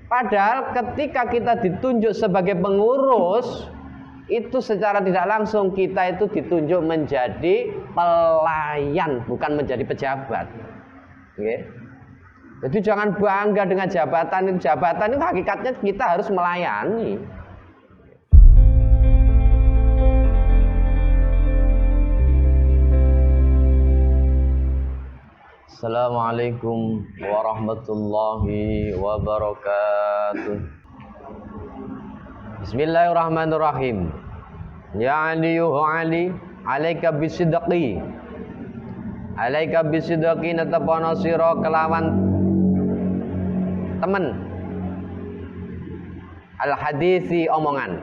Padahal ketika kita ditunjuk sebagai pengurus, itu secara tidak langsung kita itu ditunjuk menjadi pelayan, bukan menjadi pejabat. Okay. Jadi jangan bangga dengan jabatan itu. Jabatan itu hakikatnya kita harus melayani. Assalamualaikum warahmatullahi wabarakatuh. Bismillahirrahmanirrahim. Ya Ali, alaika bisidqi. Alaika bisidqi natapono sira kelawan temen. Al hadisi omongan.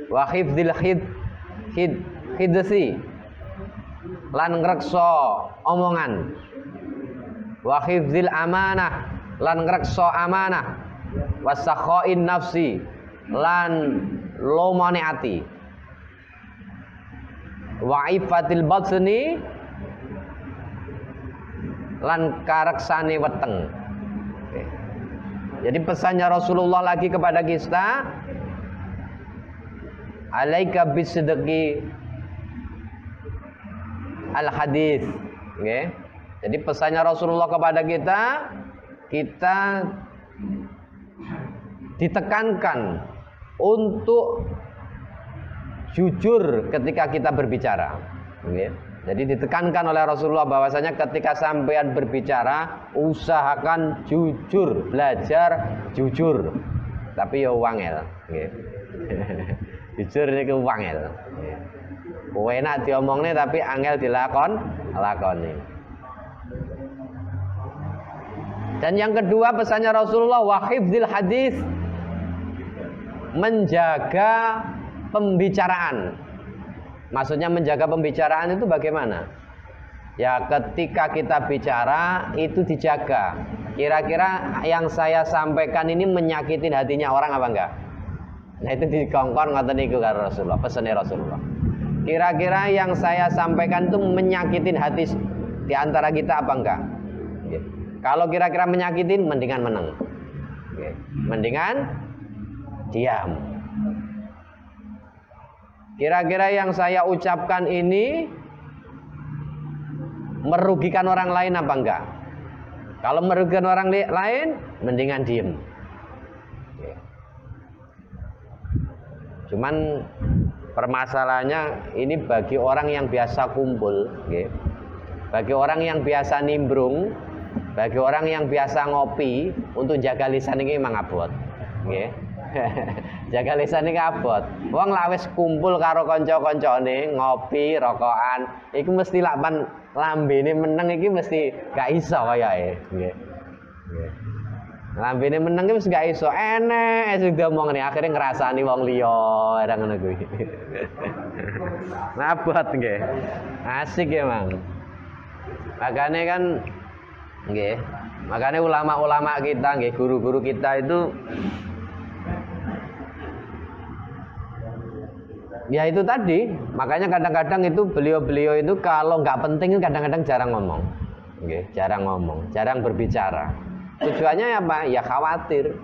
Wa hifdzil hidsi. Lan ngrekso omongan. Wa hifdzil amanah, lan ngrekso amanah. Wasakhain nafsi, lan lomane ati. Wa ifatil batni, lan kareksane weteng. Oke. Jadi pesannya Rasulullah lagi kepada kita, alaika bisidqi al hadis. Okay. Jadi pesannya Rasulullah kepada kita ditekankan untuk jujur ketika kita berbicara. Okay. Jadi ditekankan oleh Rasulullah bahwasanya ketika sampean berbicara usahakan jujur, belajar jujur. Tapi ya wangel. Okay. Jujur niku wangel. Okay. Enak diomongne tapi angel lakoni. Dan yang kedua pesannya Rasulullah wa hifdzil hadis, menjaga pembicaraan. Maksudnya menjaga pembicaraan itu bagaimana? Ya ketika kita bicara itu dijaga. Kira-kira yang saya sampaikan ini menyakitin hatinya orang apa enggak? Nah itu dikongkon ngoten niku karo Rasulullah, pesannya Rasulullah. Kira-kira yang saya sampaikan itu menyakitin hati di antara kita apa enggak? Okay. Kalau kira-kira menyakitin, mendingan meneng. Okay. Mendingan diam. Kira-kira yang saya ucapkan ini merugikan orang lain apa enggak? Kalau merugikan orang lain, mendingan diem. Okay. Cuman permasalahannya ini bagi orang yang biasa kumpul, okay. Bagi orang yang biasa nimbrung, bagi orang yang biasa ngopi, untuk jaga lisan ini memang abot, okay. Jaga lisan ini abot. Wong lawes kumpul karo kanca-kancane ngopi, rokokan, iku mesti lakban lambene meneng iki mesti gak iso kayae, okay. Okay. Lambene meneng ki wis gak iso, enek sing diomongne akhire ngrasani wong liya, era ngono kuwi. Nabot nggih. Asik ya, Mang. Makane kan nggih, makane ulama-ulama kita nggih, guru-guru kita itu ya itu tadi, makanya kadang-kadang itu beliau-beliau itu kalau nggak penting kadang-kadang jarang ngomong. Nggih, jarang ngomong, jarang berbicara. Tujuannya apa? Ya khawatir.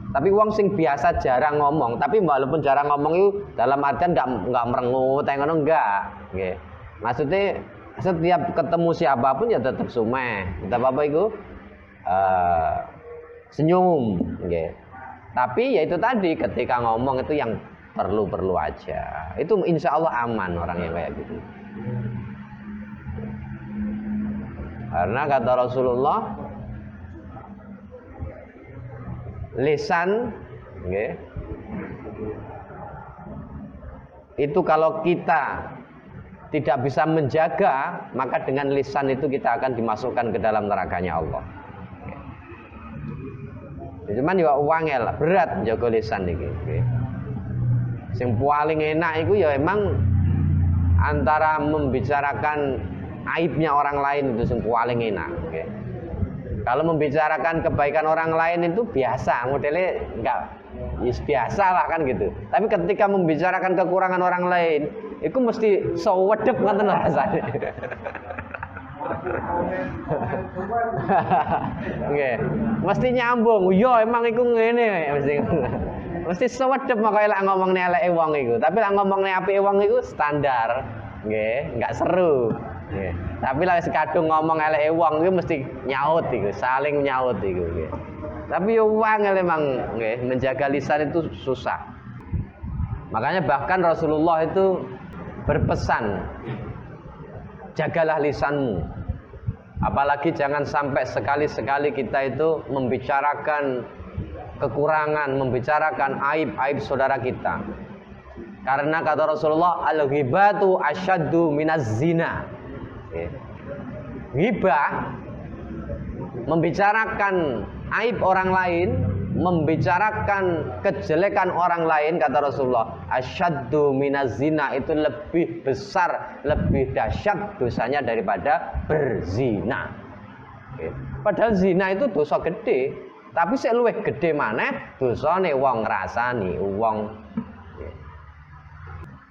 Tapi wong sing biasa jarang ngomong, tapi walaupun jarang ngomong itu dalam artian enggak merengut, ngono enggak. Nggih. Maksudnya setiap ketemu siapapun ya tetap sumeh. Tetap apa itu? Senyum, nggih. Tapi ya itu tadi ketika ngomong itu yang perlu-perlu aja. Itu insya Allah aman orang yang kayak gitu. Karena kata Rasulullah, lisan, okay, itu kalau kita tidak bisa menjaga, maka dengan lisan itu kita akan dimasukkan ke dalam nerakanya Allah. Okay. Cuman ya wangel, berat jaga lisan iki. Okay. Yang paling enak itu ya emang antara membicarakan aibnya orang lain itu yang paling enak. Okay. Kalau membicarakan kebaikan orang lain itu biasa, modelnya enggak biasa lah kan gitu. Tapi ketika membicarakan kekurangan orang lain, itu mesti sewedep ngoten rasane. Nggih. Mesti nyambung. Yo emang iku ngene mesti. Mesti sewedep maka lek ngomongne eleke wong iku. Tapi lek ngomongne apike wong iku standar. Nggih, enggak seru. Nggih. Tapi lek kadung ngomong eleke wong iku mesti nyaut iku, saling nyaut iku nggih. Tapi yo wangel emang nggih, menjaga lisan itu susah. Makanya bahkan Rasulullah itu berpesan, jagalah lisanmu. Apalagi jangan sampai sekali-sekali kita itu membicarakan kekurangan, membicarakan aib-aib saudara kita. Karena kata Rasulullah, al-ghibatu asyaddu minaz zina. Ghibah, membicarakan aib orang lain, membicarakan kejelekan orang lain, kata Rasulullah, asyaddu minaz zina, itu lebih besar, lebih dahsyat dosanya daripada berzina. Padahal zina itu dosa gede, tapi sik luwih gede maneh dosane wong ngrasani wong.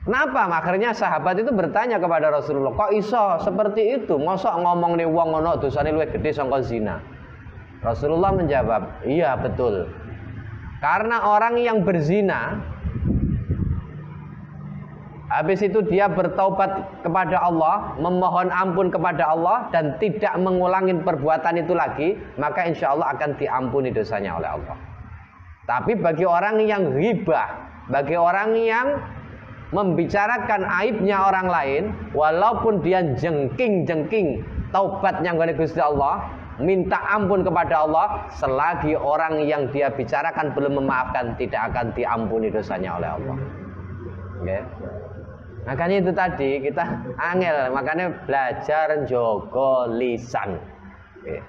Kenapa? Akhirnya sahabat itu bertanya kepada Rasulullah, kok iso seperti itu? Mosok ngomong nih wong ngono dosane luwih gede sangka zina? Rasulullah menjawab, iya betul. Karena orang yang berzina, habis itu dia bertaubat kepada Allah, memohon ampun kepada Allah, dan tidak mengulangi perbuatan itu lagi, maka insya Allah akan diampuni dosanya oleh Allah. Tapi bagi orang yang ghibah, bagi orang yang membicarakan aibnya orang lain, walaupun dia jengking-jengking taubatnya kepada Gusti Allah, minta ampun kepada Allah, selagi orang yang dia bicarakan belum memaafkan, tidak akan diampuni dosanya oleh Allah. Okay. Makanya itu tadi kita angel, makanya belajar njogo lisan. Okay.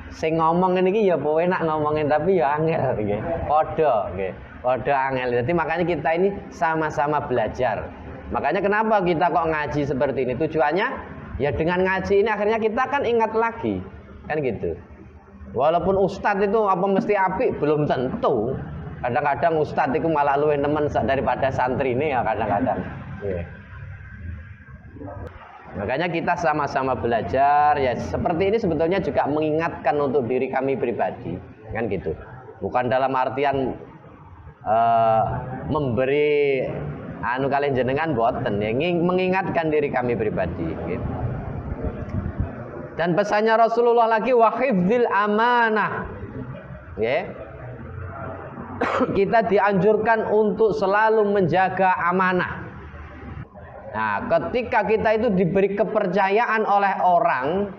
Sing ngomong ini ya apa enak ngomongin, tapi ya angel nggih. Padha nggih. Padha angel. Jadi makanya kita ini sama-sama belajar. Makanya kenapa kita kok ngaji seperti ini? Tujuannya ya dengan ngaji ini akhirnya kita kan ingat lagi. Kan gitu. Walaupun ustadz itu apa mesti apik belum tentu. Kadang-kadang ustadz itu malah luwih nemen daripada santri ini ya kadang-kadang. Yeah. Makanya kita sama-sama belajar ya, seperti ini sebetulnya juga mengingatkan untuk diri kami pribadi, kan gitu. Bukan dalam artian memberi anu kalian jenengan boten, ya, mengingatkan diri kami pribadi gitu. Dan pesannya Rasulullah lagi, wa hifdzil amanah. Ya. Kita dianjurkan untuk selalu menjaga amanah. Nah, ketika kita itu diberi kepercayaan oleh orang,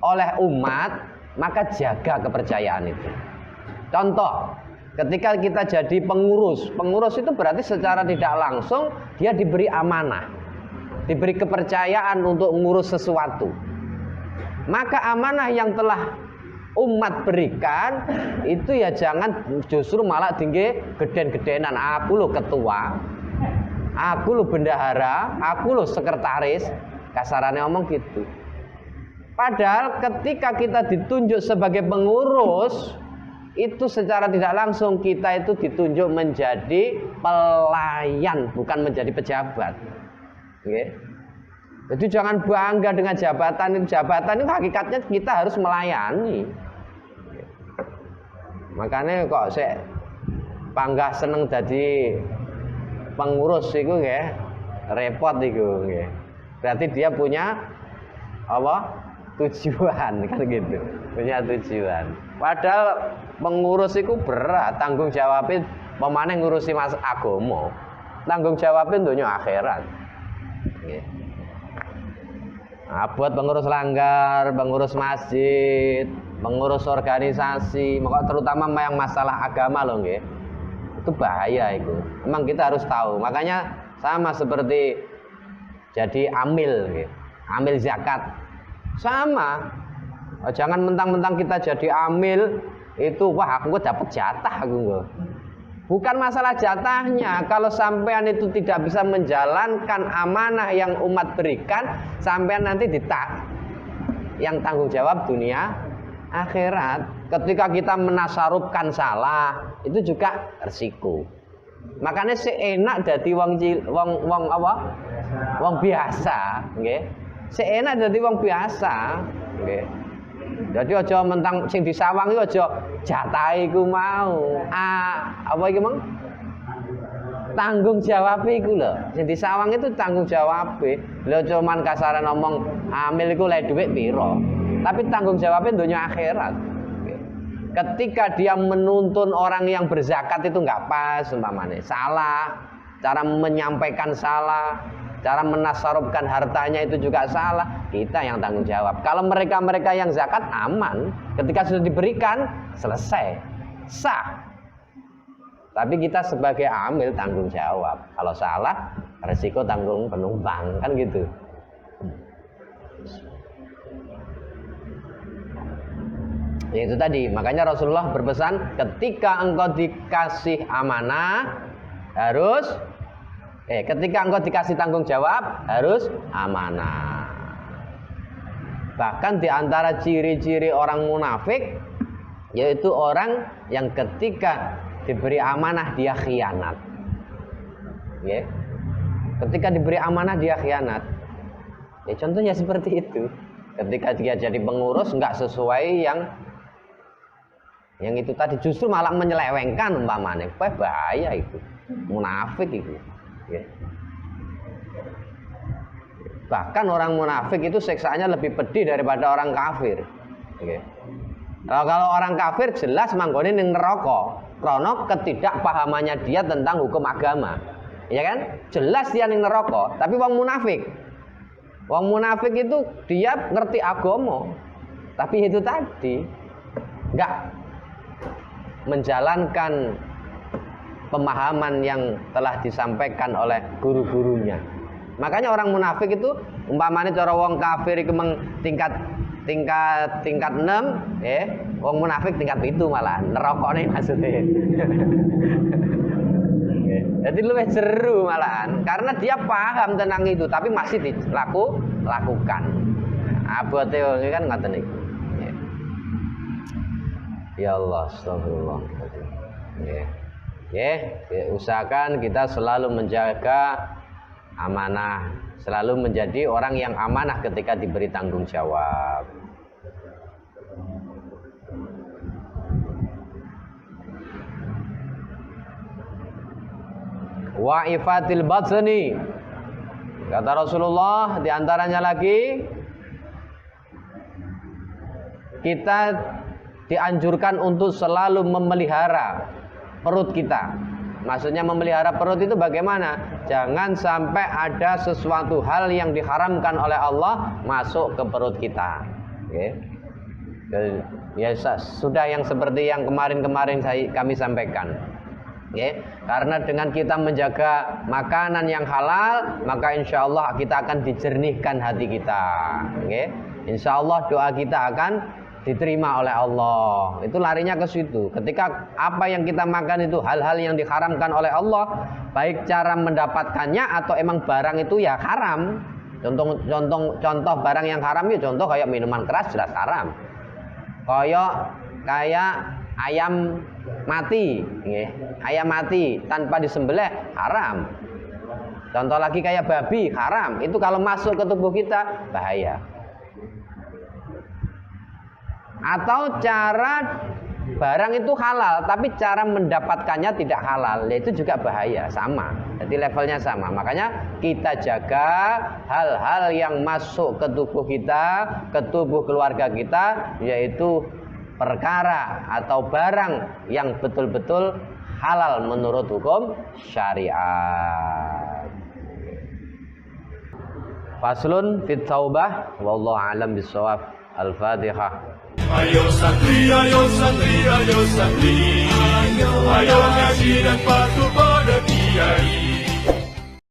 oleh umat, maka jaga kepercayaan itu. Contoh, ketika kita jadi pengurus, pengurus itu berarti secara tidak langsung dia diberi amanah, diberi kepercayaan untuk mengurus sesuatu. Maka amanah yang telah umat berikan itu ya jangan justru malah tinggi geden-gedenan, aku lo ketua, aku lo bendahara, aku lo sekretaris, kasarannya ngomong gitu. Padahal ketika kita ditunjuk sebagai pengurus, itu secara tidak langsung kita itu ditunjuk menjadi pelayan, bukan menjadi pejabat. Okay. Jadi jangan bangga dengan jabatan itu. Jabatan itu hakikatnya kita harus melayani. Makanya kok saya bangga seneng jadi pengurus itu ya repot itu ya. Berarti dia punya apa tujuan kan gitu, punya tujuan. Padahal pengurus itu berat, tanggung jawabnya pemane ngurusi mas agama, tanggung jawabnya dunia akhirat. Ya. Nah, buat pengurus langgar, pengurus masjid, pengurus organisasi, terutama yang masalah agama loh nggih. Itu bahaya itu. Memang kita harus tahu. Makanya sama seperti jadi amil gitu. Amil zakat. Sama. Jangan mentang-mentang kita jadi amil itu wah aku dapat jatah aku. Bukan masalah jatahnya. Kalau sampean itu tidak bisa menjalankan amanah yang umat berikan, sampean nanti yang tanggung jawab dunia akhirat. Ketika kita menasarupkan salah, itu juga resiko. Makanya seenak dadi wong Wong biasa, nggih. Sik enak dadi wong biasa, nggih. Jadi aja mentang sing disawang iku aja jatahe iku mau. Apa iki, Mang? Tanggung jawab iku lho. Sing disawang itu tanggung jawab. Lho cuman kasaran ngomong amil iku lek dhuwit piro. Tapi tanggung jawabnya dunia akhirat. Ketika dia menuntun orang yang berzakat itu enggak pas umpamanya, salah, cara menyampaikan salah, cara menasarufkan hartanya itu juga salah, kita yang tanggung jawab. Kalau mereka-mereka yang zakat aman, ketika sudah diberikan selesai, sah. Tapi kita sebagai amil tanggung jawab. Kalau salah, resiko tanggung penumpang, kan gitu. Ya itu tadi, makanya Rasulullah berpesan ketika engkau dikasih amanah harus ketika engkau dikasih tanggung jawab harus amanah. Bahkan di antara ciri-ciri orang munafik yaitu orang yang ketika diberi amanah dia khianat. Ya. Ketika diberi amanah dia khianat. Ya contohnya seperti itu. Ketika dia jadi pengurus enggak sesuai yang itu tadi, justru malah menyelewengkan umpamanya, bahaya itu, munafik itu. Ya. Bahkan orang munafik itu siksaannya lebih pedih daripada orang kafir. Ya. Kalau orang kafir jelas manggone ning neraka, karena ketidakpahamannya dia tentang hukum agama, ya kan? Jelas dia ning neraka. Tapi wong munafik itu dia ngerti agama, tapi itu tadi enggak menjalankan pemahaman yang telah disampaikan oleh guru-gurunya. Makanya orang munafik itu umpamanya cara wong kafir iku tingkat 6, wong munafik tingkat 7 malah nerokone maksudnya. Jadi lebih seru malahan karena dia paham tentang itu tapi masih dilakukan. Abote wong kan ngoten niku. Ya Allah, astagfirullah. Usahakan kita selalu menjaga amanah, selalu menjadi orang yang amanah ketika diberi tanggung jawab. Wa ifatil batni. Kata Rasulullah, di antaranya lagi kita dianjurkan untuk selalu memelihara perut kita. Maksudnya memelihara perut itu bagaimana? Jangan sampai ada sesuatu hal yang diharamkan oleh Allah masuk ke perut kita. Ya sudah yang seperti yang kemarin-kamarin kami sampaikan. Karena dengan kita menjaga makanan yang halal, maka insya Allah kita akan dijernihkan hati kita. Insya Allah doa kita akan diterima oleh Allah. Itu larinya ke situ. Ketika apa yang kita makan itu hal-hal yang diharamkan oleh Allah, baik cara mendapatkannya atau emang barang itu ya haram. Contoh barang yang haram ya contoh kayak minuman keras jelas haram. Kayak ayam mati, ayam mati tanpa disembelih haram. Contoh lagi kayak babi haram. Itu kalau masuk ke tubuh kita bahaya. Atau cara barang itu halal tapi cara mendapatkannya tidak halal, itu juga bahaya, sama. Jadi levelnya sama. Makanya kita jaga hal-hal yang masuk ke tubuh kita, ke tubuh keluarga kita, yaitu perkara atau barang yang betul-betul halal menurut hukum syariat. Faslun fit taubah wallahu alam bisawab. Al-Fatihah. Ayo santri, ayo santri, ayo santri, ayo ngaji dan patuh pada kiai.